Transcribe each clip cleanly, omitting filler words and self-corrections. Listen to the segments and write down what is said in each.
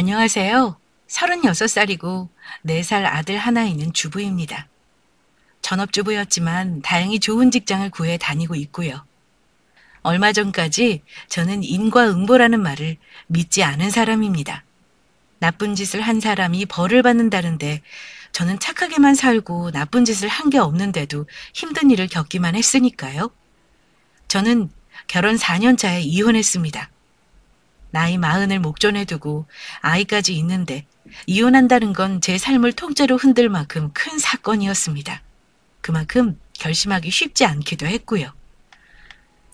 안녕하세요. 36살이고 4살 아들 하나 있는 주부입니다. 전업주부였지만 다행히 좋은 직장을 구해 다니고 있고요. 얼마 전까지 저는 인과응보라는 말을 믿지 않은 사람입니다. 나쁜 짓을 한 사람이 벌을 받는다는데 저는 착하게만 살고 나쁜 짓을 한 게 없는데도 힘든 일을 겪기만 했으니까요. 저는 결혼 4년 차에 이혼했습니다. 나이 40을 목전에 두고 아이까지 있는데 이혼한다는 건 제 삶을 통째로 흔들 만큼 큰 사건이었습니다. 그만큼 결심하기 쉽지 않기도 했고요.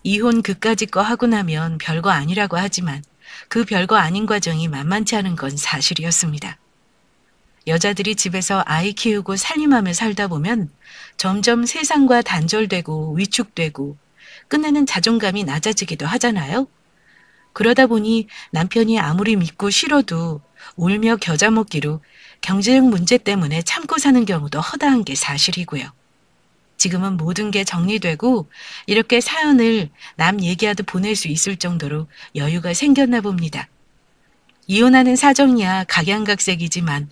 이혼 그까짓 거 하고 나면 별거 아니라고 하지만 그 별거 아닌 과정이 만만치 않은 건 사실이었습니다. 여자들이 집에서 아이 키우고 살림하며 살다 보면 점점 세상과 단절되고 위축되고 끝내는 자존감이 낮아지기도 하잖아요. 그러다 보니 남편이 아무리 믿고 싫어도 울며 겨자 먹기로 경제적 문제 때문에 참고 사는 경우도 허다한 게 사실이고요. 지금은 모든 게 정리되고 이렇게 사연을 남 얘기하듯 보낼 수 있을 정도로 여유가 생겼나 봅니다. 이혼하는 사정이야 각양각색이지만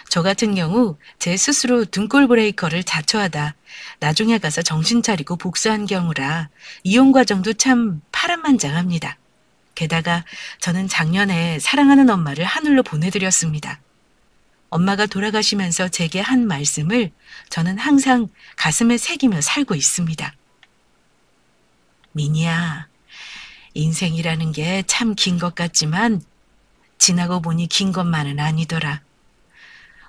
저 같은 경우 제 스스로 등골 브레이커를 자초하다 나중에 가서 정신 차리고 복수한 경우라 이혼 과정도 참 파란만장합니다. 게다가 저는 작년에 사랑하는 엄마를 하늘로 보내드렸습니다. 엄마가 돌아가시면서 제게 한 말씀을 저는 항상 가슴에 새기며 살고 있습니다. 미니야, 인생이라는 게 참 긴 것 같지만 지나고 보니 긴 것만은 아니더라.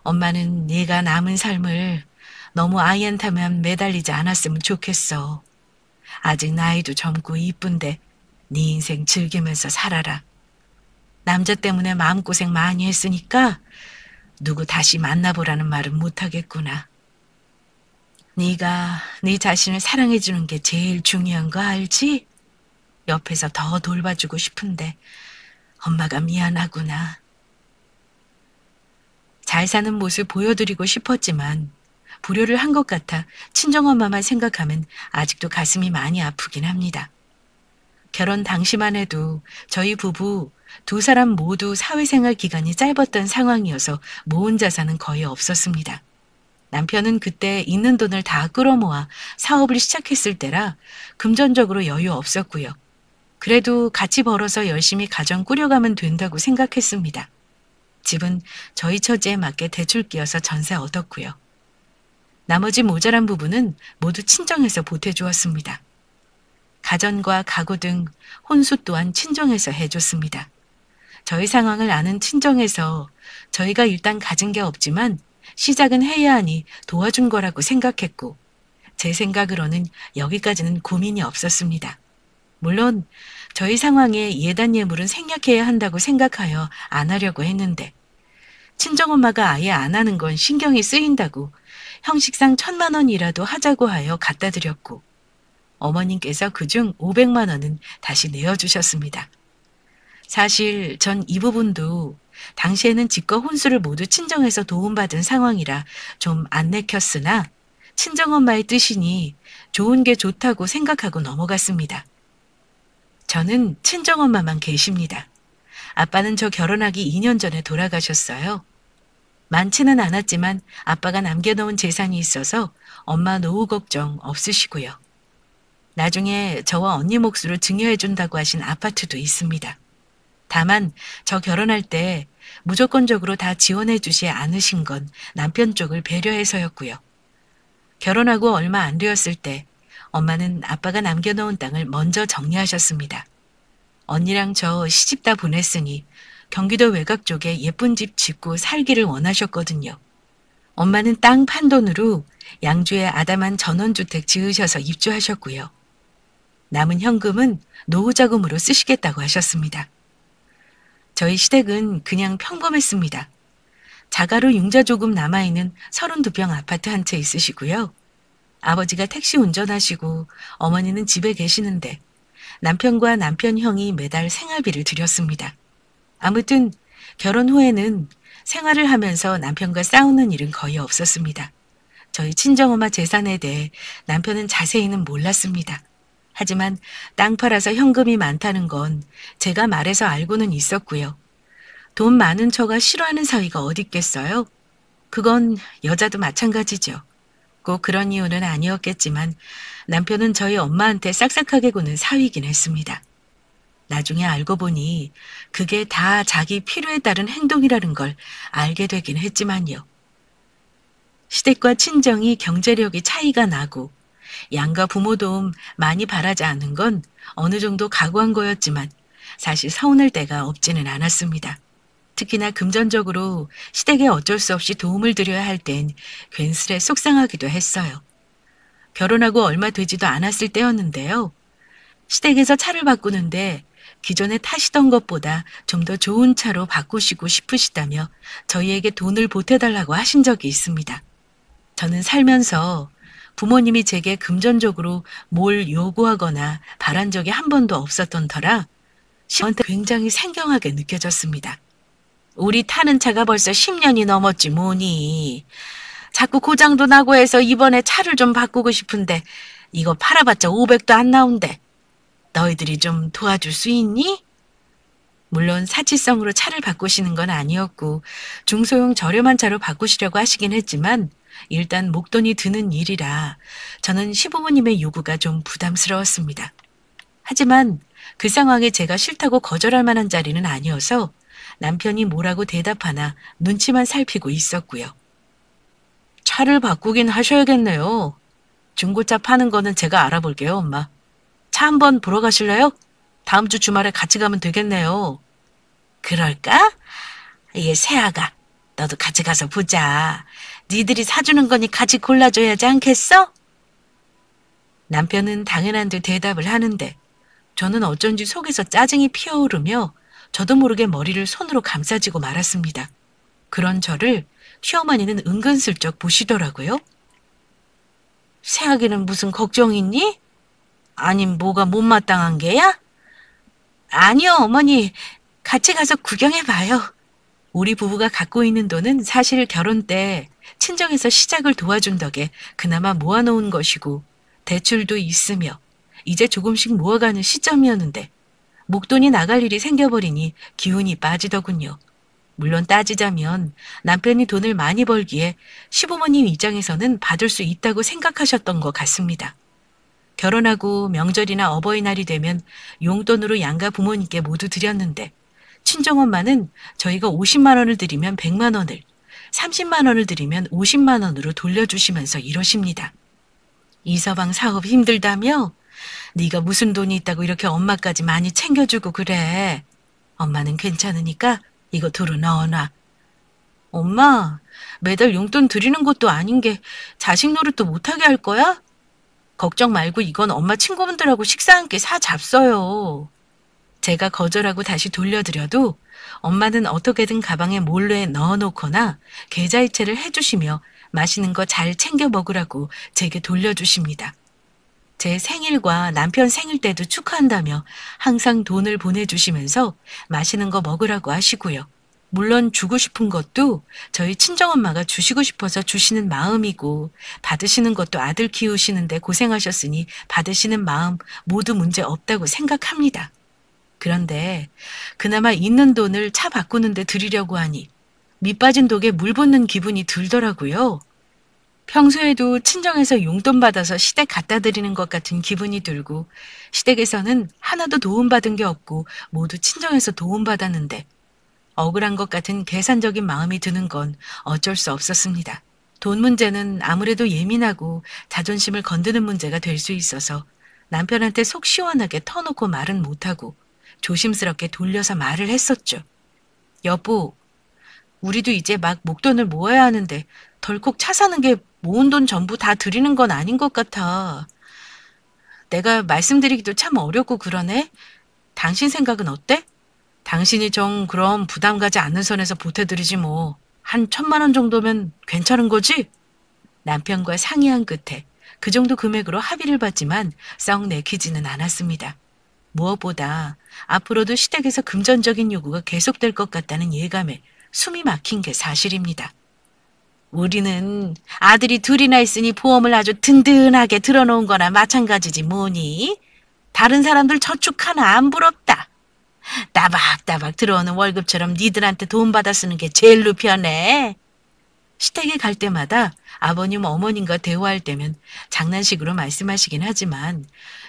엄마는 네가 남은 삶을 너무 아이한테만 매달리지 않았으면 좋겠어. 아직 나이도 젊고 이쁜데 네 인생 즐기면서 살아라. 남자 때문에 마음고생 많이 했으니까 누구 다시 만나보라는 말은 못하겠구나. 네가 네 자신을 사랑해주는 게 제일 중요한 거 알지? 옆에서 더 돌봐주고 싶은데 엄마가 미안하구나. 잘 사는 모습 보여드리고 싶었지만 불효를 한 것 같아 친정엄마만 생각하면 아직도 가슴이 많이 아프긴 합니다. 결혼 당시만 해도 저희 부부 두 사람 모두 사회생활 기간이 짧았던 상황이어서 모은 자산은 거의 없었습니다. 남편은 그때 있는 돈을 다 끌어모아 사업을 시작했을 때라 금전적으로 여유 없었고요. 그래도 같이 벌어서 열심히 가정 꾸려가면 된다고 생각했습니다. 집은 저희 처지에 맞게 대출 끼어서 전세 얻었고요. 나머지 모자란 부분은 모두 친정에서 보태주었습니다. 가전과 가구 등 혼수 또한 친정에서 해줬습니다. 저희 상황을 아는 친정에서 저희가 일단 가진 게 없지만 시작은 해야 하니 도와준 거라고 생각했고 제 생각으로는 여기까지는 고민이 없었습니다. 물론 저희 상황에 예단 예물은 생략해야 한다고 생각하여 안 하려고 했는데 친정엄마가 아예 안 하는 건 신경이 쓰인다고 형식상 1,000만 원이라도 하자고 하여 갖다 드렸고 어머님께서 그중 500만 원은 다시 내어주셨습니다. 사실 전 이 부분도 당시에는 집과 혼수를 모두 친정에서 도움받은 상황이라 좀 안 내켰으나 친정엄마의 뜻이니 좋은 게 좋다고 생각하고 넘어갔습니다. 저는 친정엄마만 계십니다. 아빠는 저 결혼하기 2년 전에 돌아가셨어요. 많지는 않았지만 아빠가 남겨놓은 재산이 있어서 엄마 노후 걱정 없으시고요. 나중에 저와 언니 몫으로 증여해준다고 하신 아파트도 있습니다. 다만 저 결혼할 때 무조건적으로 다 지원해주지 않으신 건 남편 쪽을 배려해서였고요. 결혼하고 얼마 안 되었을 때 엄마는 아빠가 남겨놓은 땅을 먼저 정리하셨습니다. 언니랑 저 시집 다 보냈으니 경기도 외곽 쪽에 예쁜 집 짓고 살기를 원하셨거든요. 엄마는 땅 판 돈으로 양주에 아담한 전원주택 지으셔서 입주하셨고요. 남은 현금은 노후자금으로 쓰시겠다고 하셨습니다. 저희 시댁은 그냥 평범했습니다. 자가로 융자 조금 남아있는 32평 아파트 한 채 있으시고요. 아버지가 택시 운전하시고 어머니는 집에 계시는데 남편과 남편 형이 매달 생활비를 드렸습니다. 아무튼 결혼 후에는 생활을 하면서 남편과 싸우는 일은 거의 없었습니다. 저희 친정엄마 재산에 대해 남편은 자세히는 몰랐습니다. 하지만 땅 팔아서 현금이 많다는 건 제가 말해서 알고는 있었고요. 돈 많은 처가 싫어하는 사위가 어디 있겠어요? 그건 여자도 마찬가지죠. 꼭 그런 이유는 아니었겠지만 남편은 저희 엄마한테 싹싹하게 구는 사위이긴 했습니다. 나중에 알고 보니 그게 다 자기 필요에 따른 행동이라는 걸 알게 되긴 했지만요. 시댁과 친정이 경제력이 차이가 나고 양가 부모 도움 많이 바라지 않은 건 어느 정도 각오한 거였지만 사실 서운할 때가 없지는 않았습니다. 특히나 금전적으로 시댁에 어쩔 수 없이 도움을 드려야 할 땐 괜스레 속상하기도 했어요. 결혼하고 얼마 되지도 않았을 때였는데요. 시댁에서 차를 바꾸는데 기존에 타시던 것보다 좀 더 좋은 차로 바꾸시고 싶으시다며 저희에게 돈을 보태달라고 하신 적이 있습니다. 저는 살면서 부모님이 제게 금전적으로 뭘 요구하거나 바란 적이 한 번도 없었던 터라 저한테 굉장히 생경하게 느껴졌습니다. 우리 타는 차가 벌써 10년이 넘었지 뭐니. 자꾸 고장도 나고 해서 이번에 차를 좀 바꾸고 싶은데 이거 팔아봤자 500도 안 나온대. 너희들이 좀 도와줄 수 있니? 물론 사치성으로 차를 바꾸시는 건 아니었고 중소형 저렴한 차로 바꾸시려고 하시긴 했지만 일단 목돈이 드는 일이라 저는 시부모님의 요구가 좀 부담스러웠습니다. 하지만 그 상황에 제가 싫다고 거절할 만한 자리는 아니어서 남편이 뭐라고 대답하나 눈치만 살피고 있었고요. 차를 바꾸긴 하셔야겠네요. 중고차 파는 거는 제가 알아볼게요, 엄마. 차 한번 보러 가실래요? 다음 주 주말에 같이 가면 되겠네요. 그럴까? 이게 새아가, 너도 같이 가서 보자. 니들이 사주는 거니 같이 골라줘야지 않겠어? 남편은 당연한 듯 대답을 하는데 저는 어쩐지 속에서 짜증이 피어오르며 저도 모르게 머리를 손으로 감싸지고 말았습니다. 그런 저를 시어머니는 은근슬쩍 보시더라고요. 새아기는 무슨 걱정 있니? 아님 뭐가 못마땅한 게야? 아니요, 어머니. 같이 가서 구경해봐요. 우리 부부가 갖고 있는 돈은 사실 결혼 때 친정에서 시작을 도와준 덕에 그나마 모아놓은 것이고 대출도 있으며 이제 조금씩 모아가는 시점이었는데 목돈이 나갈 일이 생겨버리니 기운이 빠지더군요. 물론 따지자면 남편이 돈을 많이 벌기에 시부모님 입장에서는 받을 수 있다고 생각하셨던 것 같습니다. 결혼하고 명절이나 어버이날이 되면 용돈으로 양가 부모님께 모두 드렸는데 친정엄마는 저희가 50만 원을 드리면 100만 원을, 30만 원을 드리면 50만 원으로 돌려주시면서 이러십니다. 이서방 사업 힘들다며? 네가 무슨 돈이 있다고 이렇게 엄마까지 많이 챙겨주고 그래. 엄마는 괜찮으니까 이거 도로 넣어놔. 엄마, 매달 용돈 드리는 것도 아닌 게 자식 노릇도 못하게 할 거야? 걱정 말고 이건 엄마 친구분들하고 식사 함께 사잡숴요. 제가 거절하고 다시 돌려드려도 엄마는 어떻게든 가방에 몰래 넣어놓거나 계좌이체를 해주시며 맛있는 거 잘 챙겨 먹으라고 제게 돌려주십니다. 제 생일과 남편 생일 때도 축하한다며 항상 돈을 보내주시면서 맛있는 거 먹으라고 하시고요. 물론 주고 싶은 것도 저희 친정엄마가 주시고 싶어서 주시는 마음이고 받으시는 것도 아들 키우시는데 고생하셨으니 받으시는 마음 모두 문제 없다고 생각합니다. 그런데 그나마 있는 돈을 차 바꾸는데 드리려고 하니 밑 빠진 독에 물 붓는 기분이 들더라고요. 평소에도 친정에서 용돈 받아서 시댁 갖다 드리는 것 같은 기분이 들고 시댁에서는 하나도 도움받은 게 없고 모두 친정에서 도움받았는데 억울한 것 같은 계산적인 마음이 드는 건 어쩔 수 없었습니다. 돈 문제는 아무래도 예민하고 자존심을 건드는 문제가 될 수 있어서 남편한테 속 시원하게 터놓고 말은 못하고 조심스럽게 돌려서 말을 했었죠. 여보, 우리도 이제 막 목돈을 모아야 하는데 덜컥 차 사는 게 모은 돈 전부 다 드리는 건 아닌 것 같아. 내가 말씀드리기도 참 어렵고 그러네. 당신 생각은 어때? 당신이 정 그럼 부담 가지 않는 선에서 보태드리지 뭐. 한 1,000만 원 정도면 괜찮은 거지? 남편과 상의한 끝에 그 정도 금액으로 합의를 봤지만 썩 내키지는 않았습니다. 무엇보다 앞으로도 시댁에서 금전적인 요구가 계속될 것 같다는 예감에 숨이 막힌 게 사실입니다. 우리는 아들이 둘이나 있으니 보험을 아주 든든하게 들어놓은 거나 마찬가지지 뭐니? 다른 사람들 저축 하나 안 부럽다. 따박따박 들어오는 월급처럼 니들한테 돈 받아 쓰는 게 제일로 편해. 시댁에 갈 때마다 아버님, 어머님과 대화할 때면 장난식으로 말씀하시긴 하지만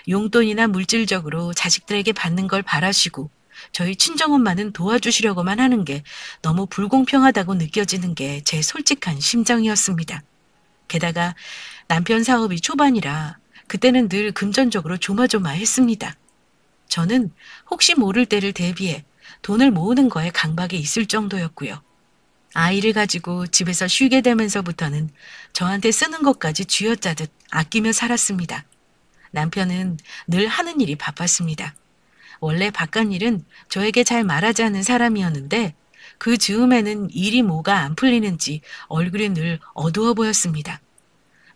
용돈이나 물질적으로 자식들에게 받는 걸 바라시고 저희 친정엄마는 도와주시려고만 하는 게 너무 불공평하다고 느껴지는 게 제 솔직한 심정이었습니다. 게다가 남편 사업이 초반이라 그때는 늘 금전적으로 조마조마했습니다. 저는 혹시 모를 때를 대비해 돈을 모으는 거에 강박이 있을 정도였고요. 아이를 가지고 집에서 쉬게 되면서부터는 저한테 쓰는 것까지 쥐어짜듯 아끼며 살았습니다. 남편은 늘 하는 일이 바빴습니다. 원래 바깥일은 저에게 잘 말하지 않는 사람이었는데 그 즈음에는 일이 뭐가 안 풀리는지 얼굴이 늘 어두워 보였습니다.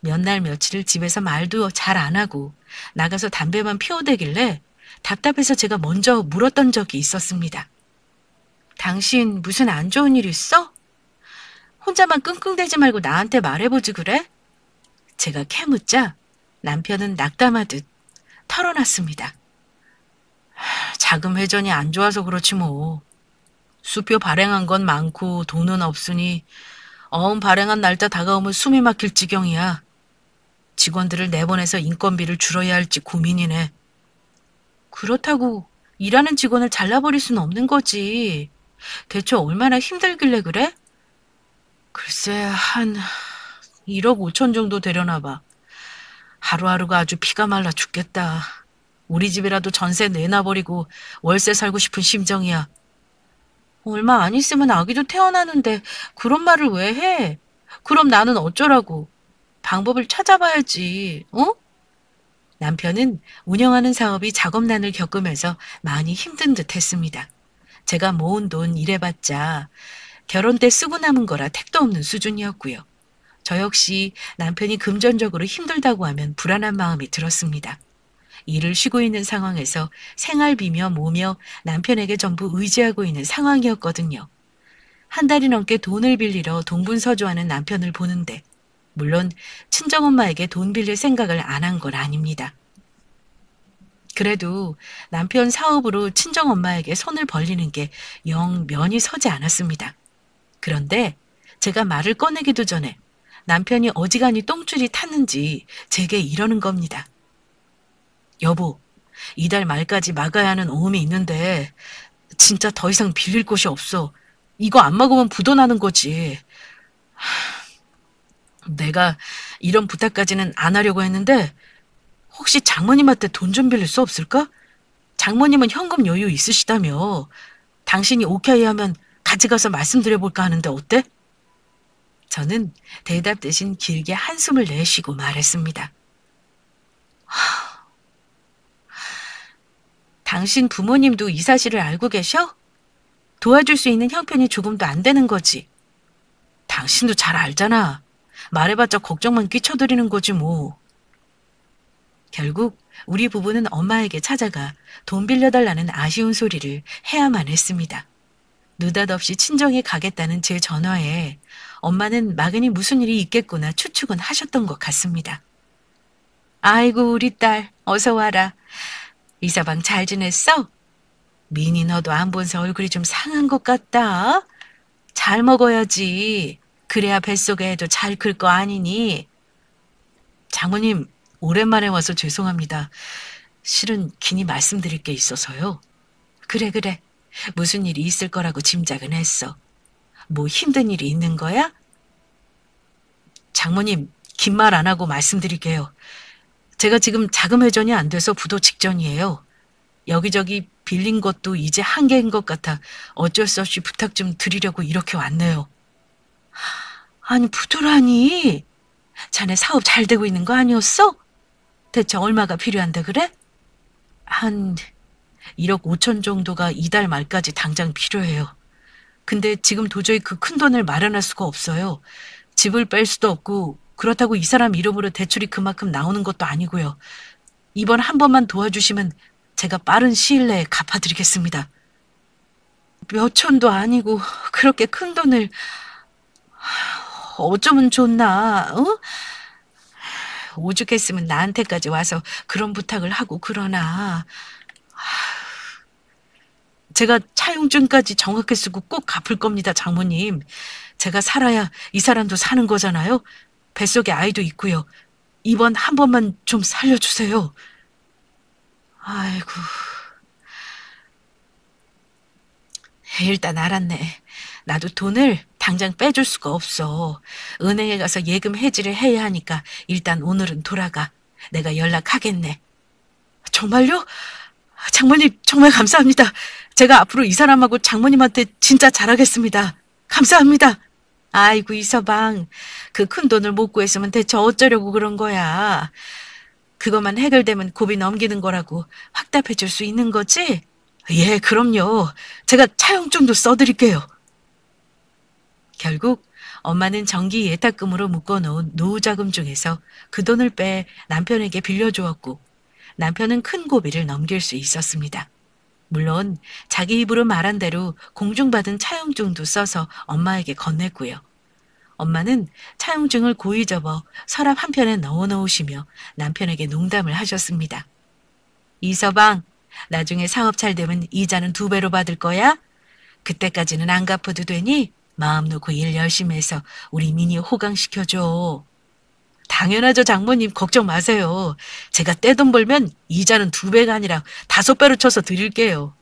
몇 날 며칠을 집에서 말도 잘 안 하고 나가서 담배만 피워대길래 답답해서 제가 먼저 물었던 적이 있었습니다. 당신 무슨 안 좋은 일 있어? 혼자만 끙끙대지 말고 나한테 말해보지 그래? 제가 캐묻자 남편은 낙담하듯 털어놨습니다. 자금 회전이 안 좋아서 그렇지 뭐. 수표 발행한 건 많고 돈은 없으니 발행한 날짜 다가오면 숨이 막힐 지경이야. 직원들을 내보내서 인건비를 줄여야 할지 고민이네. 그렇다고 일하는 직원을 잘라버릴 수는 없는 거지. 대체 얼마나 힘들길래 그래? 글쎄 한 1억 5천 정도 되려나 봐. 하루하루가 아주 피가 말라 죽겠다. 우리 집이라도 전세 내놔버리고 월세 살고 싶은 심정이야. 얼마 안 있으면 아기도 태어나는데 그런 말을 왜 해? 그럼 나는 어쩌라고? 방법을 찾아봐야지, 어? 남편은 운영하는 사업이 작업난을 겪으면서 많이 힘든 듯 했습니다. 제가 모은 돈 일해봤자 결혼 때 쓰고 남은 거라 택도 없는 수준이었고요. 저 역시 남편이 금전적으로 힘들다고 하면 불안한 마음이 들었습니다. 일을 쉬고 있는 상황에서 생활비며 뭐며 남편에게 전부 의지하고 있는 상황이었거든요. 한 달이 넘게 돈을 빌리러 동분서주하는 남편을 보는데 물론 친정엄마에게 돈 빌릴 생각을 안 한 건 아닙니다. 그래도 남편 사업으로 친정엄마에게 손을 벌리는 게 영 면이 서지 않았습니다. 그런데 제가 말을 꺼내기도 전에 남편이 어지간히 똥줄이 탔는지 제게 이러는 겁니다. 여보, 이달 말까지 막아야 하는 오음이 있는데 진짜 더 이상 빌릴 곳이 없어. 이거 안 막으면 부도나는 거지. 내가 이런 부탁까지는 안 하려고 했는데 혹시 장모님한테 돈 좀 빌릴 수 없을까? 장모님은 현금 여유 있으시다며. 당신이 오케이 하면 같이 가서 말씀드려볼까 하는데 어때? 저는 대답 대신 길게 한숨을 내쉬고 말했습니다. 당신 부모님도 이 사실을 알고 계셔? 도와줄 수 있는 형편이 조금도 안 되는 거지. 당신도 잘 알잖아. 말해봤자 걱정만 끼쳐드리는 거지 뭐. 결국 우리 부부는 엄마에게 찾아가 돈 빌려달라는 아쉬운 소리를 해야만 했습니다. 느닷없이 친정에 가겠다는 제 전화에 엄마는 막연히 무슨 일이 있겠구나 추측은 하셨던 것 같습니다. 아이고 우리 딸 어서 와라. 이서방 잘 지냈어? 미니 너도 안 본새 얼굴이 좀 상한 것 같다. 잘 먹어야지. 그래야 뱃속에 애도 잘 클 거 아니니. 장모님 오랜만에 와서 죄송합니다. 실은 긴히 말씀드릴 게 있어서요. 그래. 무슨 일이 있을 거라고 짐작은 했어. 뭐 힘든 일이 있는 거야? 장모님 긴 말 안 하고 말씀드릴게요. 제가 지금 자금 회전이 안 돼서 부도 직전이에요. 여기저기 빌린 것도 이제 한계인 것 같아 어쩔 수 없이 부탁 좀 드리려고 이렇게 왔네요. 아니 부도라니. 자네 사업 잘 되고 있는 거 아니었어? 대체 얼마가 필요한데 그래? 한 1억 5천 정도가 이달 말까지 당장 필요해요. 근데 지금 도저히 그 큰 돈을 마련할 수가 없어요. 집을 뺄 수도 없고 그렇다고 이 사람 이름으로 대출이 그만큼 나오는 것도 아니고요. 이번 한 번만 도와주시면 제가 빠른 시일 내에 갚아드리겠습니다. 몇 천도 아니고 그렇게 큰 돈을 어쩌면 좋나, 어? 오죽했으면 나한테까지 와서 그런 부탁을 하고 그러나. 제가 차용증까지 정확히 쓰고 꼭 갚을 겁니다, 장모님. 제가 살아야 이 사람도 사는 거잖아요. 뱃속에 아이도 있고요. 이번 한 번만 좀 살려주세요. 아이고, 일단 알았네. 나도 돈을 당장 빼줄 수가 없어. 은행에 가서 예금 해지를 해야 하니까 일단 오늘은 돌아가. 내가 연락하겠네. 정말요? 장모님, 정말 감사합니다. 제가 앞으로 이 사람하고 장모님한테 진짜 잘하겠습니다. 감사합니다. 아이고, 이서방. 그 큰 돈을 못 구했으면 대체 어쩌려고 그런 거야. 그것만 해결되면 고비 넘기는 거라고 확답해 줄 수 있는 거지? 예, 그럼요. 제가 차용증도 써드릴게요. 결국 엄마는 정기 예탁금으로 묶어놓은 노후자금 중에서 그 돈을 빼 남편에게 빌려주었고 남편은 큰 고비를 넘길 수 있었습니다. 물론 자기 입으로 말한 대로 공중받은 차용증도 써서 엄마에게 건넸고요. 엄마는 차용증을 고이 접어 서랍 한편에 넣어놓으시며 남편에게 농담을 하셨습니다. 이서방, 나중에 사업 잘 되면 이자는 2배로 받을 거야? 그때까지는 안 갚아도 되니 마음 놓고 일 열심히 해서 우리 미니 호강시켜줘. 당연하죠, 장모님. 걱정 마세요. 제가 떼돈 벌면 이자는 2배가 아니라 5배로 쳐서 드릴게요.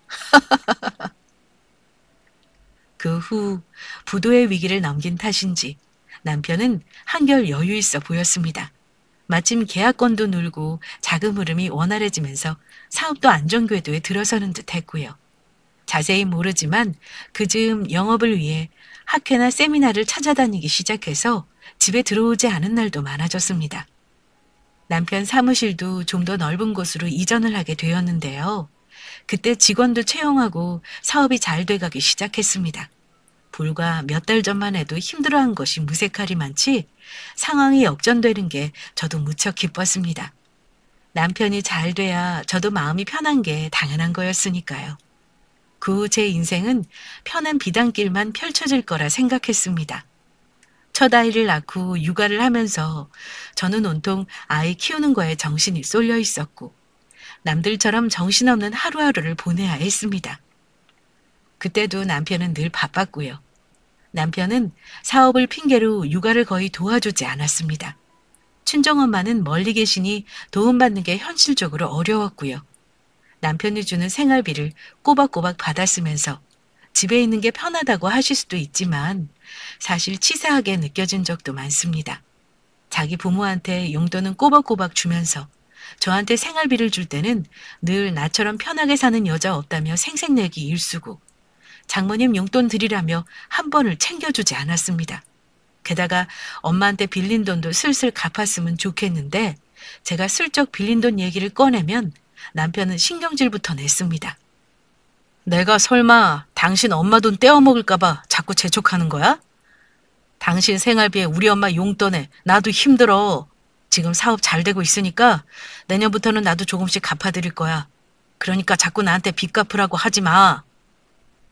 그 후 부도의 위기를 넘긴 탓인지 남편은 한결 여유 있어 보였습니다. 마침 계약건도 늘고 자금 흐름이 원활해지면서 사업도 안정궤도에 들어서는 듯 했고요. 자세히 모르지만 그즈음 영업을 위해 학회나 세미나를 찾아다니기 시작해서 집에 들어오지 않은 날도 많아졌습니다. 남편 사무실도 좀 더 넓은 곳으로 이전을 하게 되었는데요. 그때 직원도 채용하고 사업이 잘 돼가기 시작했습니다. 불과 몇 달 전만 해도 힘들어한 것이 무색하리만치 상황이 역전되는 게 저도 무척 기뻤습니다. 남편이 잘 돼야 저도 마음이 편한 게 당연한 거였으니까요. 그 후 제 인생은 편한 비단길만 펼쳐질 거라 생각했습니다. 첫 아이를 낳고 육아를 하면서 저는 온통 아이 키우는 거에 정신이 쏠려 있었고 남들처럼 정신없는 하루하루를 보내야 했습니다. 그때도 남편은 늘 바빴고요. 남편은 사업을 핑계로 육아를 거의 도와주지 않았습니다. 친정엄마는 멀리 계시니 도움받는 게 현실적으로 어려웠고요. 남편이 주는 생활비를 꼬박꼬박 받았으면서 집에 있는 게 편하다고 하실 수도 있지만 사실 치사하게 느껴진 적도 많습니다. 자기 부모한테 용돈은 꼬박꼬박 주면서 저한테 생활비를 줄 때는 늘 나처럼 편하게 사는 여자 없다며 생색내기 일쑤고 장모님 용돈 드리라며 한 번을 챙겨주지 않았습니다. 게다가 엄마한테 빌린 돈도 슬슬 갚았으면 좋겠는데 제가 슬쩍 빌린 돈 얘기를 꺼내면 남편은 신경질부터 냈습니다. 내가 설마 당신 엄마 돈 떼어먹을까 봐 자꾸 재촉하는 거야? 당신 생활비에 우리 엄마 용돈에 나도 힘들어. 지금 사업 잘 되고 있으니까 내년부터는 나도 조금씩 갚아드릴 거야. 그러니까 자꾸 나한테 빚 갚으라고 하지 마.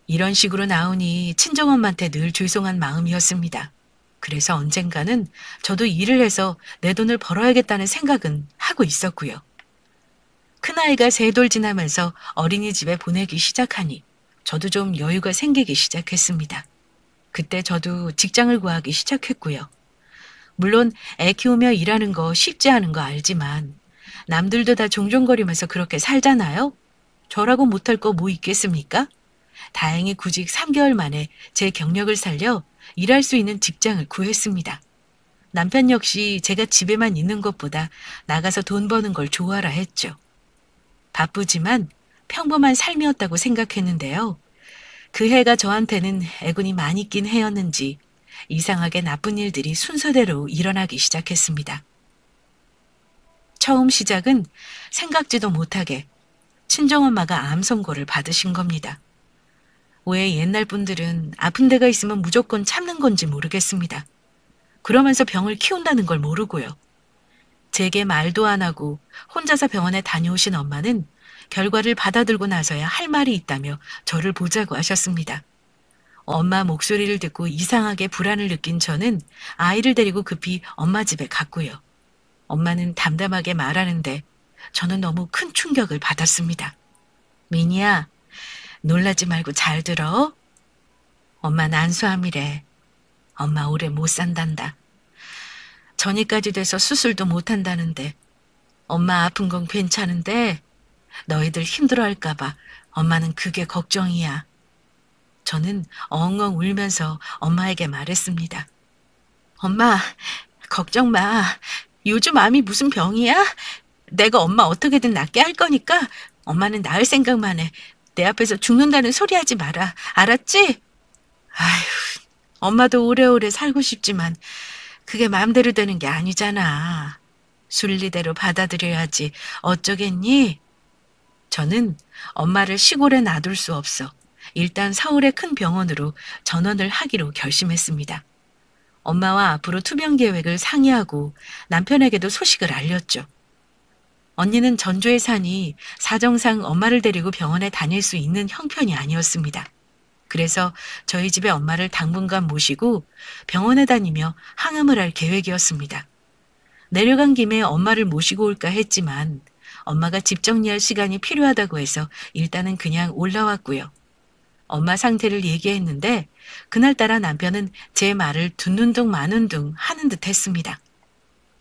이런 식으로 나오니 친정엄마한테 늘 죄송한 마음이었습니다. 그래서 언젠가는 저도 일을 해서 내 돈을 벌어야겠다는 생각은 하고 있었고요. 큰아이가 3돌 지나면서 어린이집에 보내기 시작하니 저도 좀 여유가 생기기 시작했습니다. 그때 저도 직장을 구하기 시작했고요. 물론 애 키우며 일하는 거 쉽지 않은 거 알지만 남들도 다 종종거리면서 그렇게 살잖아요. 저라고 못할 거 뭐 있겠습니까? 다행히 구직 3개월 만에 제 경력을 살려 일할 수 있는 직장을 구했습니다. 남편 역시 제가 집에만 있는 것보다 나가서 돈 버는 걸 좋아라 했죠. 바쁘지만 평범한 삶이었다고 생각했는데요. 그 해가 저한테는 애군이 많이 낀 해였는지 이상하게 나쁜 일들이 순서대로 일어나기 시작했습니다. 처음 시작은 생각지도 못하게 친정엄마가 암 선고를 받으신 겁니다. 왜 옛날 분들은 아픈 데가 있으면 무조건 참는 건지 모르겠습니다. 그러면서 병을 키운다는 걸 모르고요. 제게 말도 안 하고 혼자서 병원에 다녀오신 엄마는 결과를 받아들고 나서야 할 말이 있다며 저를 보자고 하셨습니다. 엄마 목소리를 듣고 이상하게 불안을 느낀 저는 아이를 데리고 급히 엄마 집에 갔고요. 엄마는 담담하게 말하는데 저는 너무 큰 충격을 받았습니다. 미니야, 놀라지 말고 잘 들어. 엄마 난수암이래. 엄마 오래 못 산단다. 전이까지 돼서 수술도 못 한다는데 엄마 아픈 건 괜찮은데 너희들 힘들어할까봐 엄마는 그게 걱정이야. 저는 엉엉 울면서 엄마에게 말했습니다. 엄마, 걱정 마. 요즘 암이 무슨 병이야? 내가 엄마 어떻게든 낫게 할 거니까 엄마는 나을 생각만 해. 내 앞에서 죽는다는 소리 하지 마라. 알았지? 아휴, 엄마도 오래오래 살고 싶지만 그게 마음대로 되는 게 아니잖아. 순리대로 받아들여야지. 어쩌겠니? 저는 엄마를 시골에 놔둘 수 없어 일단 서울의 큰 병원으로 전원을 하기로 결심했습니다. 엄마와 앞으로 투병 계획을 상의하고 남편에게도 소식을 알렸죠. 언니는 전주에 사니 사정상 엄마를 데리고 병원에 다닐 수 있는 형편이 아니었습니다. 그래서 저희 집에 엄마를 당분간 모시고 병원에 다니며 항암을 할 계획이었습니다. 내려간 김에 엄마를 모시고 올까 했지만 엄마가 집 정리할 시간이 필요하다고 해서 일단은 그냥 올라왔고요. 엄마 상태를 얘기했는데 그날따라 남편은 제 말을 듣는 둥 마는 둥 하는 듯 했습니다.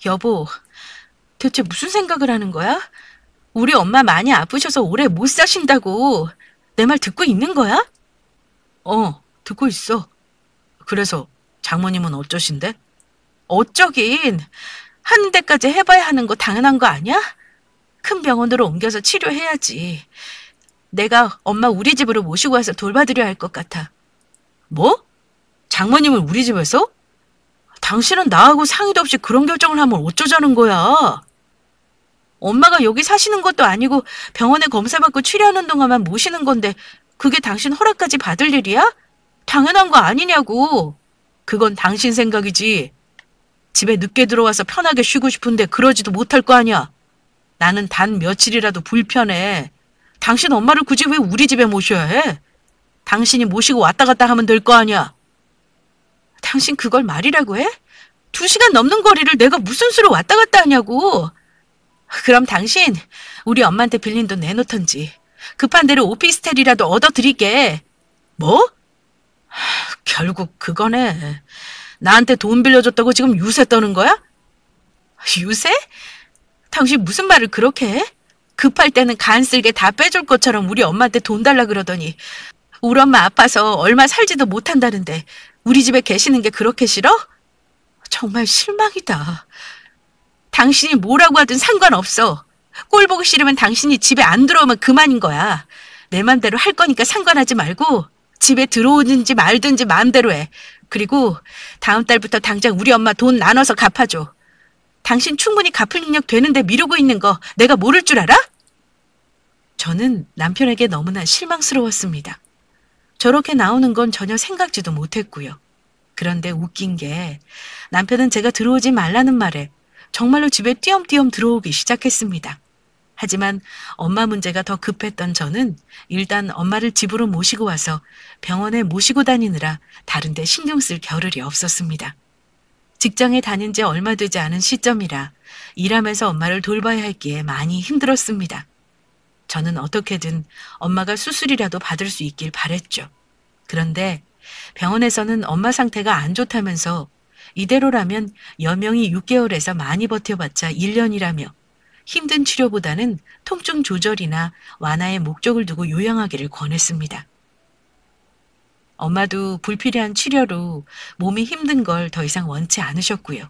여보, 대체 무슨 생각을 하는 거야? 우리 엄마 많이 아프셔서 오래 못 사신다고. 내 말 듣고 있는 거야? 듣고 있어. 그래서 장모님은 어쩌신데? 어쩌긴. 하는 데까지 해봐야 하는 거 당연한 거 아니야? 큰 병원으로 옮겨서 치료해야지. 내가 엄마 우리 집으로 모시고 와서 돌봐드려야 할 것 같아. 뭐? 장모님을 우리 집에서? 당신은 나하고 상의도 없이 그런 결정을 하면 어쩌자는 거야? 엄마가 여기 사시는 것도 아니고 병원에 검사받고 치료하는 동안만 모시는 건데 그게 당신 허락까지 받을 일이야? 당연한 거 아니냐고. 그건 당신 생각이지. 집에 늦게 들어와서 편하게 쉬고 싶은데 그러지도 못할 거 아니야. 나는 단 며칠이라도 불편해. 당신 엄마를 굳이 왜 우리 집에 모셔야 해? 당신이 모시고 왔다 갔다 하면 될 거 아니야. 당신 그걸 말이라고 해? 2시간 넘는 거리를 내가 무슨 수로 왔다 갔다 하냐고. 그럼 당신 우리 엄마한테 빌린 돈 내놓던지. 급한 대로 오피스텔이라도 얻어드릴게. 뭐? 결국 그거네. 나한테 돈 빌려줬다고 지금 유세 떠는 거야? 유세? 당신 무슨 말을 그렇게 해? 급할 때는 간 쓸게 다 빼줄 것처럼 우리 엄마한테 돈 달라 그러더니 우리 엄마 아파서 얼마 살지도 못한다는데 우리 집에 계시는 게 그렇게 싫어? 정말 실망이다. 당신이 뭐라고 하든 상관없어. 꼴 보기 싫으면 당신이 집에 안 들어오면 그만인 거야. 내 맘대로 할 거니까 상관하지 말고 집에 들어오든지 말든지 마음대로 해. 그리고 다음 달부터 당장 우리 엄마 돈 나눠서 갚아줘. 당신 충분히 갚을 능력 되는데 미루고 있는 거 내가 모를 줄 알아? 저는 남편에게 너무나 실망스러웠습니다. 저렇게 나오는 건 전혀 생각지도 못했고요. 그런데 웃긴 게 남편은 제가 들어오지 말라는 말에 정말로 집에 띄엄띄엄 들어오기 시작했습니다. 하지만 엄마 문제가 더 급했던 저는 일단 엄마를 집으로 모시고 와서 병원에 모시고 다니느라 다른 데 신경 쓸 겨를이 없었습니다. 직장에 다닌 지 얼마 되지 않은 시점이라 일하면서 엄마를 돌봐야 했기에 많이 힘들었습니다. 저는 어떻게든 엄마가 수술이라도 받을 수 있길 바랬죠. 그런데 병원에서는 엄마 상태가 안 좋다면서 이대로라면 여명이 6개월에서 많이 버텨봤자 1년이라며 힘든 치료보다는 통증 조절이나 완화의 목적을 두고 요양하기를 권했습니다. 엄마도 불필요한 치료로 몸이 힘든 걸 더 이상 원치 않으셨고요.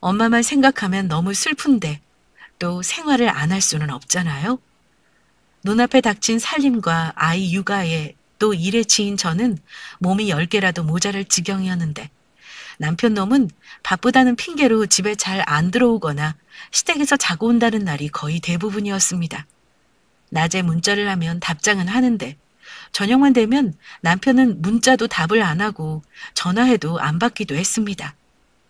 엄마만 생각하면 너무 슬픈데 또 생활을 안 할 수는 없잖아요. 눈앞에 닥친 살림과 아이 육아에 또 일에 치인 저는 몸이 10개라도 모자랄 지경이었는데 남편 놈은 바쁘다는 핑계로 집에 잘 안 들어오거나 시댁에서 자고 온다는 날이 거의 대부분이었습니다. 낮에 문자를 하면 답장은 하는데 저녁만 되면 남편은 문자도 답을 안 하고 전화해도 안 받기도 했습니다.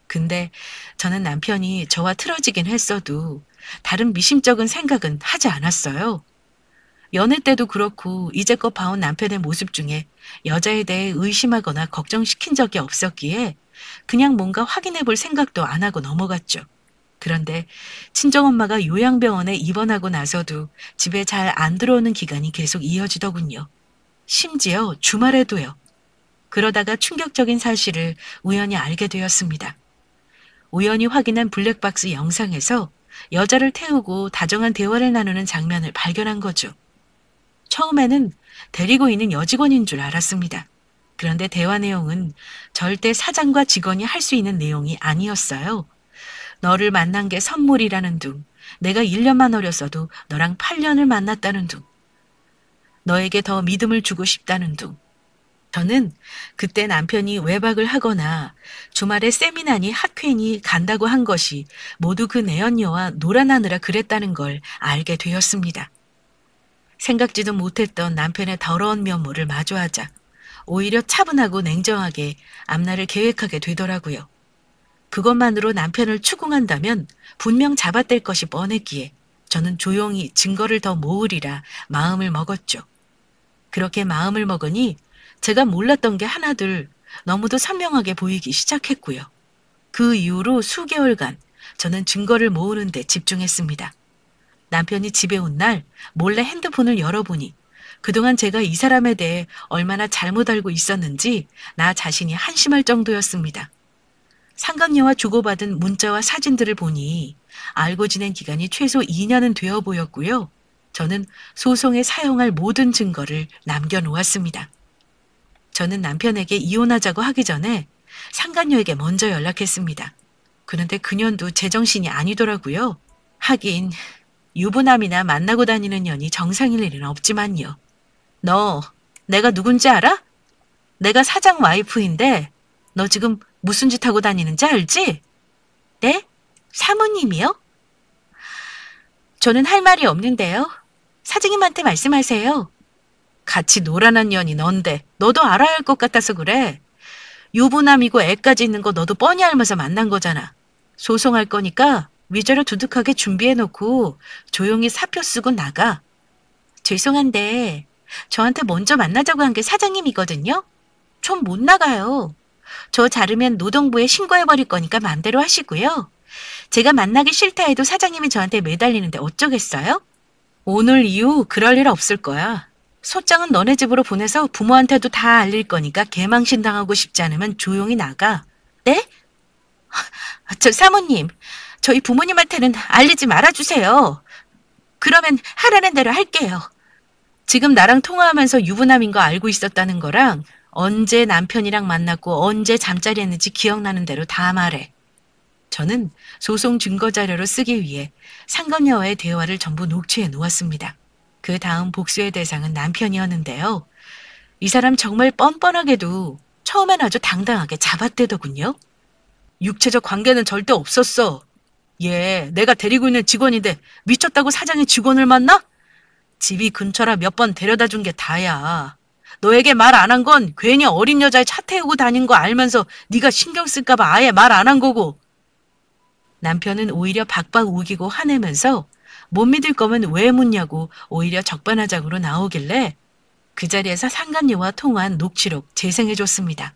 근데 저는 남편이 저와 틀어지긴 했어도 다른 미심쩍은 생각은 하지 않았어요. 연애 때도 그렇고 이제껏 봐온 남편의 모습 중에 여자에 대해 의심하거나 걱정시킨 적이 없었기에 그냥 뭔가 확인해 볼 생각도 안 하고 넘어갔죠. 그런데 친정엄마가 요양병원에 입원하고 나서도 집에 잘 안 들어오는 기간이 계속 이어지더군요. 심지어 주말에도요. 그러다가 충격적인 사실을 우연히 알게 되었습니다. 우연히 확인한 블랙박스 영상에서 여자를 태우고 다정한 대화를 나누는 장면을 발견한 거죠. 처음에는 데리고 있는 여직원인 줄 알았습니다. 그런데 대화 내용은 절대 사장과 직원이 할 수 있는 내용이 아니었어요. 너를 만난 게 선물이라는 둥, 내가 1년만 어렸어도 너랑 8년을 만났다는 둥, 너에게 더 믿음을 주고 싶다는 둥. 저는 그때 남편이 외박을 하거나 주말에 세미나니 학회니 간다고 한 것이 모두 그 내연녀와 놀아나느라 그랬다는 걸 알게 되었습니다. 생각지도 못했던 남편의 더러운 면모를 마주하자 오히려 차분하고 냉정하게 앞날을 계획하게 되더라고요. 그것만으로 남편을 추궁한다면 분명 잡아댈 것이 뻔했기에 저는 조용히 증거를 더 모으리라 마음을 먹었죠. 그렇게 마음을 먹으니 제가 몰랐던 게 하나둘 너무도 선명하게 보이기 시작했고요. 그 이후로 수개월간 저는 증거를 모으는 데 집중했습니다. 남편이 집에 온 날 몰래 핸드폰을 열어보니 그동안 제가 이 사람에 대해 얼마나 잘못 알고 있었는지 나 자신이 한심할 정도였습니다. 상간녀와 주고받은 문자와 사진들을 보니 알고 지낸 기간이 최소 2년은 되어 보였고요. 저는 소송에 사용할 모든 증거를 남겨놓았습니다. 저는 남편에게 이혼하자고 하기 전에 상간녀에게 먼저 연락했습니다. 그런데 그년도 제정신이 아니더라고요. 하긴 유부남이나 만나고 다니는 년이 정상일 일은 없지만요. 너 내가 누군지 알아? 내가 사장 와이프인데 너 지금 무슨 짓 하고 다니는지 알지? 네? 사모님이요? 저는 할 말이 없는데요. 사장님한테 말씀하세요. 같이 놀아난 년이 넌데 너도 알아야 할 것 같아서 그래. 유부남이고 애까지 있는 거 너도 뻔히 알면서 만난 거잖아. 소송할 거니까 위자료 두둑하게 준비해놓고 조용히 사표 쓰고 나가. 죄송한데 저한테 먼저 만나자고 한 게 사장님이거든요. 전 못 나가요. 저 자르면 노동부에 신고해버릴 거니까 마음대로 하시고요. 제가 만나기 싫다 해도 사장님이 저한테 매달리는데 어쩌겠어요? 오늘 이후 그럴 일 없을 거야. 소장은 너네 집으로 보내서 부모한테도 다 알릴 거니까 개망신 당하고 싶지 않으면 조용히 나가. 네? 저 사모님, 저희 부모님한테는 알리지 말아주세요. 그러면 하라는 대로 할게요. 지금 나랑 통화하면서 유부남인 거 알고 있었다는 거랑 언제 남편이랑 만났고 언제 잠자리 했는지 기억나는 대로 다 말해. 저는 소송 증거 자료로 쓰기 위해 상간녀와의 대화를 전부 녹취해 놓았습니다. 그 다음 복수의 대상은 남편이었는데요. 이 사람 정말 뻔뻔하게도 처음엔 아주 당당하게 잡아떼더군요. 육체적 관계는 절대 없었어. 얘 내가 데리고 있는 직원인데 미쳤다고 사장이 직원을 만나? 집이 근처라 몇 번 데려다 준 게 다야. 너에게 말 안 한 건 괜히 어린 여자애 차 태우고 다닌 거 알면서 네가 신경 쓸까 봐 아예 말 안 한 거고. 남편은 오히려 박박 우기고 화내면서 못 믿을 거면 왜 묻냐고 오히려 적반하장으로 나오길래 그 자리에서 상간녀와 통화한 녹취록 재생해줬습니다.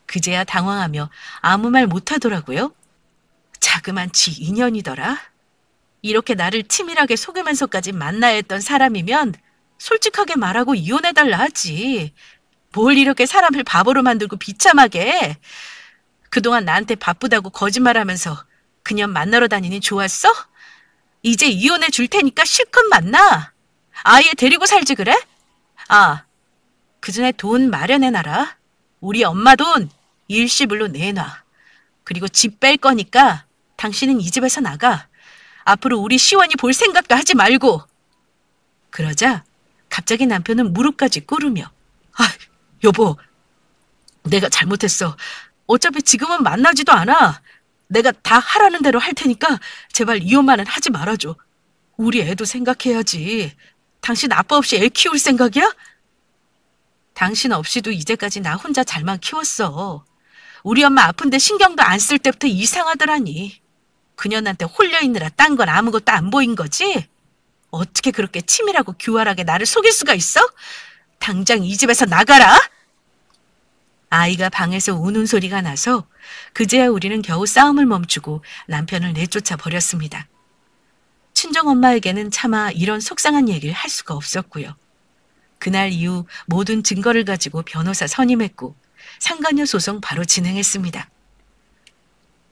그제야 당황하며 아무 말 못하더라고요. 자그만치 인연이더라. 이렇게 나를 치밀하게 속이면서까지 만나야 했던 사람이면 솔직하게 말하고 이혼해달라 하지. 뭘 이렇게 사람을 바보로 만들고 비참하게 해. 그동안 나한테 바쁘다고 거짓말하면서 그년 만나러 다니니 좋았어? 이제 이혼해 줄 테니까 실컷 만나. 아예 데리고 살지 그래? 아, 그전에 돈 마련해놔라. 우리 엄마 돈 일시불로 내놔. 그리고 집 뺄 거니까 당신은 이 집에서 나가. 앞으로 우리 시원이 볼 생각도 하지 말고. 그러자 갑자기 남편은 무릎까지 꿇으며 여보, 내가 잘못했어. 어차피 지금은 만나지도 않아. 내가 다 하라는 대로 할 테니까 제발 이혼만은 하지 말아줘. 우리 애도 생각해야지. 당신 아빠 없이 애 키울 생각이야? 당신 없이도 이제까지 나 혼자 잘만 키웠어. 우리 엄마 아픈데 신경도 안 쓸 때부터 이상하더라니. 그년한테 홀려있느라 딴 건 아무것도 안 보인 거지? 어떻게 그렇게 치밀하고 규활하게 나를 속일 수가 있어? 당장 이 집에서 나가라! 아이가 방에서 우는 소리가 나서 그제야 우리는 겨우 싸움을 멈추고 남편을 내쫓아 버렸습니다. 친정엄마에게는 차마 이런 속상한 얘기를 할 수가 없었고요. 그날 이후 모든 증거를 가지고 변호사 선임했고 상간녀 소송 바로 진행했습니다.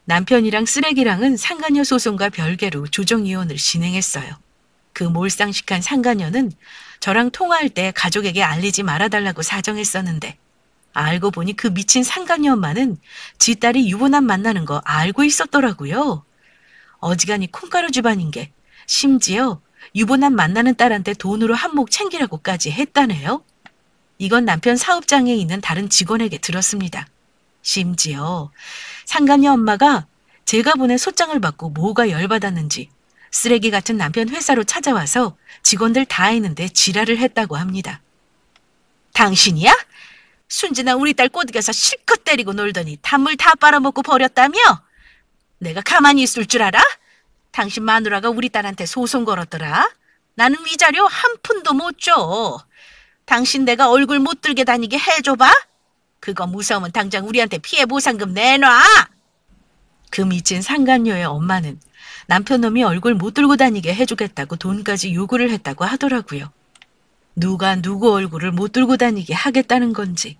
남편이랑 쓰레기랑은 상간녀 소송과 별개로 조정이혼을 진행했어요. 그 몰상식한 상간녀는 저랑 통화할 때 가족에게 알리지 말아달라고 사정했었는데 알고 보니 그 미친 상간녀 엄마는 지 딸이 유부남 만나는 거 알고 있었더라고요. 어지간히 콩가루 집안인 게 심지어 유부남 만나는 딸한테 돈으로 한몫 챙기라고까지 했다네요. 이건 남편 사업장에 있는 다른 직원에게 들었습니다. 심지어 상간녀 엄마가 제가 보낸 소장을 받고 뭐가 열받았는지 쓰레기 같은 남편 회사로 찾아와서 직원들 다 했는데 지랄을 했다고 합니다. 당신이야? 순진한 우리 딸 꼬드겨서 실컷 때리고 놀더니 단물 다 빨아먹고 버렸다며? 내가 가만히 있을 줄 알아? 당신 마누라가 우리 딸한테 소송 걸었더라. 나는 위자료 한 푼도 못 줘. 당신 내가 얼굴 못 들게 다니게 해줘봐. 그거 무서우면 당장 우리한테 피해 보상금 내놔. 그 미친 상간녀의 엄마는 남편 놈이 얼굴 못 들고 다니게 해주겠다고 돈까지 요구를 했다고 하더라고요. 누가 누구 얼굴을 못 들고 다니게 하겠다는 건지,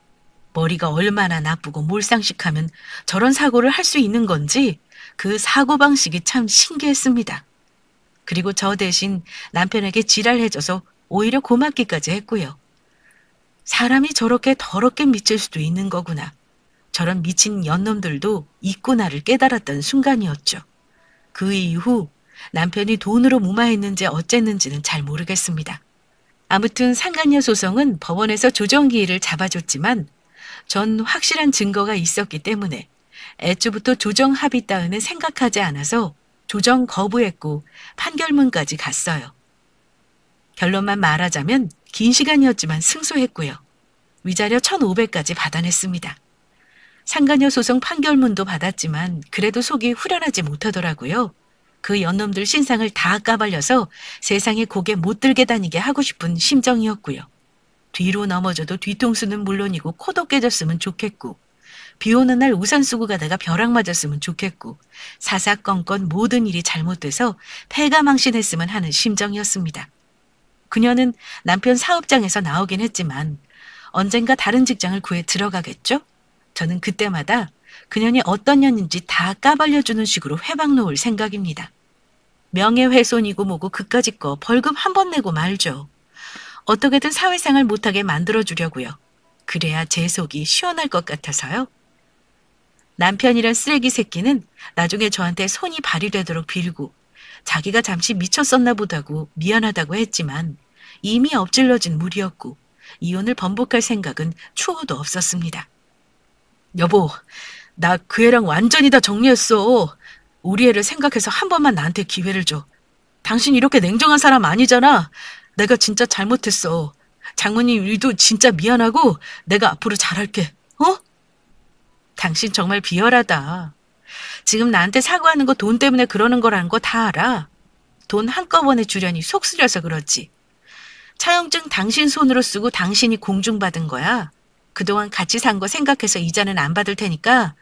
머리가 얼마나 나쁘고 몰상식하면 저런 사고를 할 수 있는 건지 그 사고방식이 참 신기했습니다. 그리고 저 대신 남편에게 지랄해줘서 오히려 고맙기까지 했고요. 사람이 저렇게 더럽게 미칠 수도 있는 거구나. 저런 미친 연놈들도 있구나를 깨달았던 순간이었죠. 그 이후 남편이 돈으로 무마했는지 어쨌는지는 잘 모르겠습니다. 아무튼 상간녀 소송은 법원에서 조정기일을 잡아줬지만 전 확실한 증거가 있었기 때문에 애초부터 조정 합의 따위는 생각하지 않아서 조정 거부했고 판결문까지 갔어요. 결론만 말하자면 긴 시간이었지만 승소했고요. 위자료 1,500까지 받아냈습니다. 상간녀 소송 판결문도 받았지만 그래도 속이 후련하지 못하더라고요. 그 연놈들 신상을 다 까발려서 세상에 고개 못 들게 다니게 하고 싶은 심정이었고요. 뒤로 넘어져도 뒤통수는 물론이고 코도 깨졌으면 좋겠고 비 오는 날 우산 쓰고 가다가 벼락 맞았으면 좋겠고 사사건건 모든 일이 잘못돼서 패가 망신했으면 하는 심정이었습니다. 그녀는 남편 사업장에서 나오긴 했지만 언젠가 다른 직장을 구해 들어가겠죠? 저는 그때마다 그년이 어떤 년인지 다 까발려주는 식으로 회방 놓을 생각입니다. 명예훼손이고 뭐고 그까짓 거 벌금 한 번 내고 말죠. 어떻게든 사회생활 못하게 만들어주려고요. 그래야 제 속이 시원할 것 같아서요. 남편이란 쓰레기 새끼는 나중에 저한테 손이 발이 되도록 빌고 자기가 잠시 미쳤었나 보다고 미안하다고 했지만 이미 엎질러진 물이었고 이혼을 번복할 생각은 추호도 없었습니다. 여보, 나 그 애랑 완전히 다 정리했어. 우리 애를 생각해서 한 번만 나한테 기회를 줘. 당신 이렇게 냉정한 사람 아니잖아. 내가 진짜 잘못했어. 장모님 일도 진짜 미안하고 내가 앞으로 잘할게. 어? 당신 정말 비열하다. 지금 나한테 사과하는 거 돈 때문에 그러는 거라는 거 다 알아. 돈 한꺼번에 주려니 속 쓰려서 그렇지. 차용증 당신 손으로 쓰고 당신이 공중받은 거야. 그동안 같이 산 거 생각해서 이자는 안 받을 테니까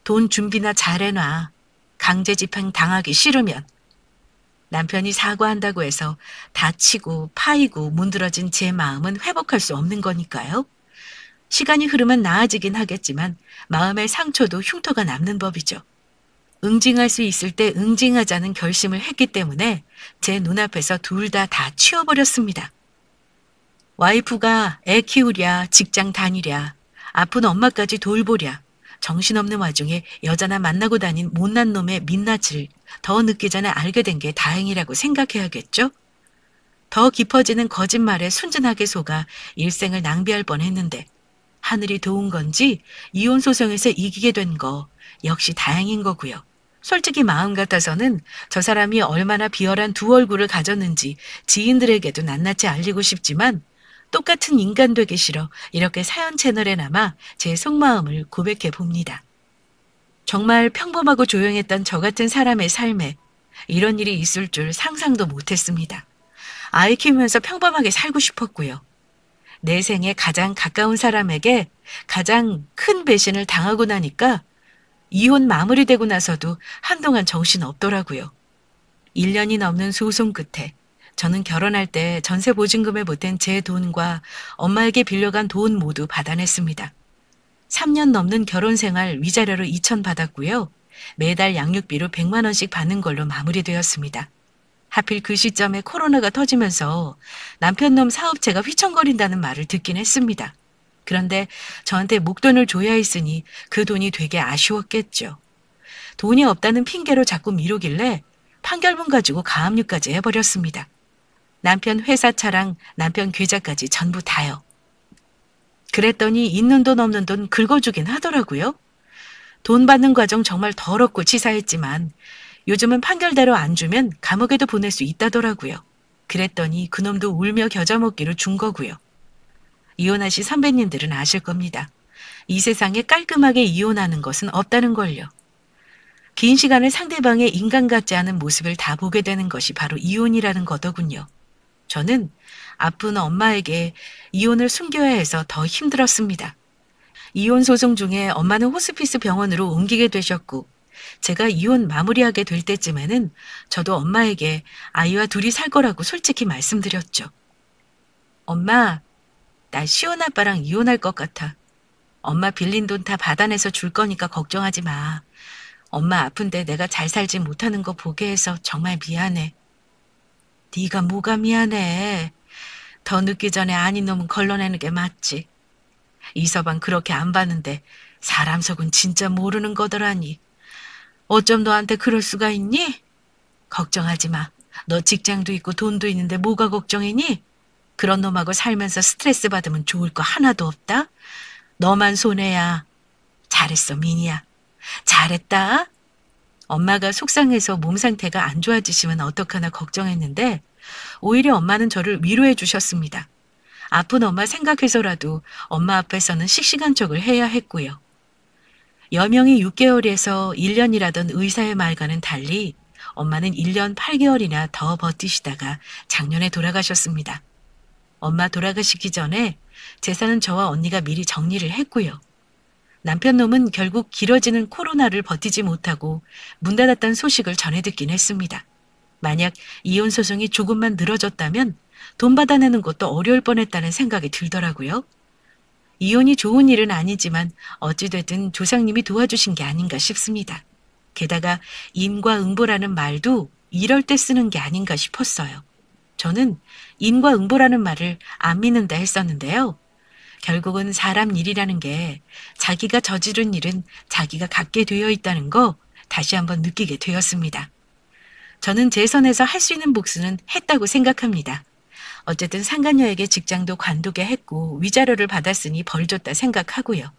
돈 준비나 잘해놔. 강제집행 당하기 싫으면. 남편이 사과한다고 해서 다치고 파이고 문드러진 제 마음은 회복할 수 없는 거니까요. 시간이 흐르면 나아지긴 하겠지만 마음의 상처도 흉터가 남는 법이죠. 응징할 수 있을 때 응징하자는 결심을 했기 때문에 제 눈앞에서 둘 다 치워버렸습니다. 와이프가 애 키우랴, 직장 다니랴, 아픈 엄마까지 돌보랴, 정신없는 와중에 여자나 만나고 다닌 못난 놈의 민낯을 더 늦기 전에 알게 된 게 다행이라고 생각해야겠죠? 더 깊어지는 거짓말에 순진하게 속아 일생을 낭비할 뻔했는데 하늘이 도운 건지 이혼 소송에서 이기게 된 거 역시 다행인 거고요. 솔직히 마음 같아서는 저 사람이 얼마나 비열한 두 얼굴을 가졌는지 지인들에게도 낱낱이 알리고 싶지만 똑같은 인간 되기 싫어 이렇게 사연 채널에 남아 제 속마음을 고백해 봅니다. 정말 평범하고 조용했던 저 같은 사람의 삶에 이런 일이 있을 줄 상상도 못했습니다. 아이 키우면서 평범하게 살고 싶었고요. 내 생에 가장 가까운 사람에게 가장 큰 배신을 당하고 나니까 이혼 마무리되고 나서도 한동안 정신 없더라고요. 1년이 넘는 소송 끝에 저는 결혼할 때 전세 보증금에 보탠 제 돈과 엄마에게 빌려간 돈 모두 받아냈습니다. 3년 넘는 결혼 생활 위자료로 2천 받았고요. 매달 양육비로 100만 원씩 받는 걸로 마무리되었습니다. 하필 그 시점에 코로나가 터지면서 남편 놈 사업체가 휘청거린다는 말을 듣긴 했습니다. 그런데 저한테 목돈을 줘야 했으니 그 돈이 되게 아쉬웠겠죠. 돈이 없다는 핑계로 자꾸 미루길래 판결문 가지고 가압류까지 해버렸습니다. 남편 회사 차랑 남편 계좌까지 전부 다요. 그랬더니 있는 돈 없는 돈 긁어주긴 하더라고요. 돈 받는 과정 정말 더럽고 치사했지만 요즘은 판결대로 안 주면 감옥에도 보낼 수 있다더라고요. 그랬더니 그놈도 울며 겨자 먹기로 준 거고요. 이혼하신 선배님들은 아실 겁니다. 이 세상에 깔끔하게 이혼하는 것은 없다는 걸요. 긴 시간을 상대방의 인간 같지 않은 모습을 다 보게 되는 것이 바로 이혼이라는 거더군요. 저는 아픈 엄마에게 이혼을 숨겨야 해서 더 힘들었습니다. 이혼 소송 중에 엄마는 호스피스 병원으로 옮기게 되셨고 제가 이혼 마무리하게 될 때쯤에는 저도 엄마에게 아이와 둘이 살 거라고 솔직히 말씀드렸죠. 엄마, 나 시온 아빠랑 이혼할 것 같아. 엄마 빌린 돈 다 받아내서 줄 거니까 걱정하지 마. 엄마 아픈데 내가 잘 살지 못하는 거 보게 해서 정말 미안해. 네가 뭐가 미안해. 더 늦기 전에 아닌 놈은 걸러내는 게 맞지. 이서방 그렇게 안 봤는데 사람 속은 진짜 모르는 거더라니. 어쩜 너한테 그럴 수가 있니? 걱정하지 마. 너 직장도 있고 돈도 있는데 뭐가 걱정이니? 그런 놈하고 살면서 스트레스 받으면 좋을 거 하나도 없다. 너만 손해야. 잘했어, 미니야. 잘했다. 엄마가 속상해서 몸 상태가 안 좋아지시면 어떡하나 걱정했는데 오히려 엄마는 저를 위로해 주셨습니다. 아픈 엄마 생각해서라도 엄마 앞에서는 씩씩한 척을 해야 했고요. 여명이 6개월에서 1년이라던 의사의 말과는 달리 엄마는 1년 8개월이나 더 버티시다가 작년에 돌아가셨습니다. 엄마 돌아가시기 전에 재산은 저와 언니가 미리 정리를 했고요. 남편 놈은 결국 길어지는 코로나를 버티지 못하고 문 닫았다는 소식을 전해 듣긴 했습니다. 만약 이혼 소송이 조금만 늘어졌다면 돈 받아내는 것도 어려울 뻔했다는 생각이 들더라고요. 이혼이 좋은 일은 아니지만 어찌됐든 조상님이 도와주신 게 아닌가 싶습니다. 게다가 인과응보라는 말도 이럴 때 쓰는 게 아닌가 싶었어요. 저는 인과응보라는 말을 안 믿는다 했었는데요. 결국은 사람 일이라는 게 자기가 저지른 일은 자기가 갖게 되어 있다는 거 다시 한번 느끼게 되었습니다. 저는 제 선에서 할 수 있는 복수는 했다고 생각합니다. 어쨌든 상간녀에게 직장도 관두게 했고 위자료를 받았으니 벌 줬다 생각하고요.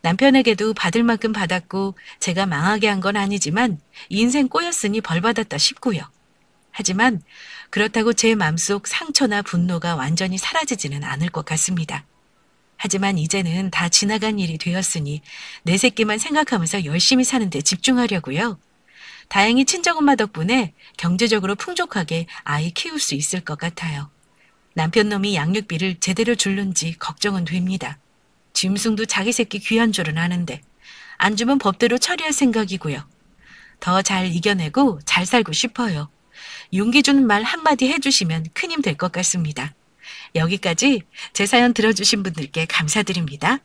남편에게도 받을 만큼 받았고 제가 망하게 한 건 아니지만 인생 꼬였으니 벌 받았다 싶고요. 하지만 그렇다고 제 마음속 상처나 분노가 완전히 사라지지는 않을 것 같습니다. 하지만 이제는 다 지나간 일이 되었으니 내 새끼만 생각하면서 열심히 사는 데 집중하려고요. 다행히 친정엄마 덕분에 경제적으로 풍족하게 아이 키울 수 있을 것 같아요. 남편 놈이 양육비를 제대로 줄는지 걱정은 됩니다. 짐승도 자기 새끼 귀한 줄은 아는데 안 주면 법대로 처리할 생각이고요. 더 잘 이겨내고 잘 살고 싶어요. 용기 주는 말 한마디 해주시면 큰 힘 될 것 같습니다. 여기까지 제 사연 들어주신 분들께 감사드립니다.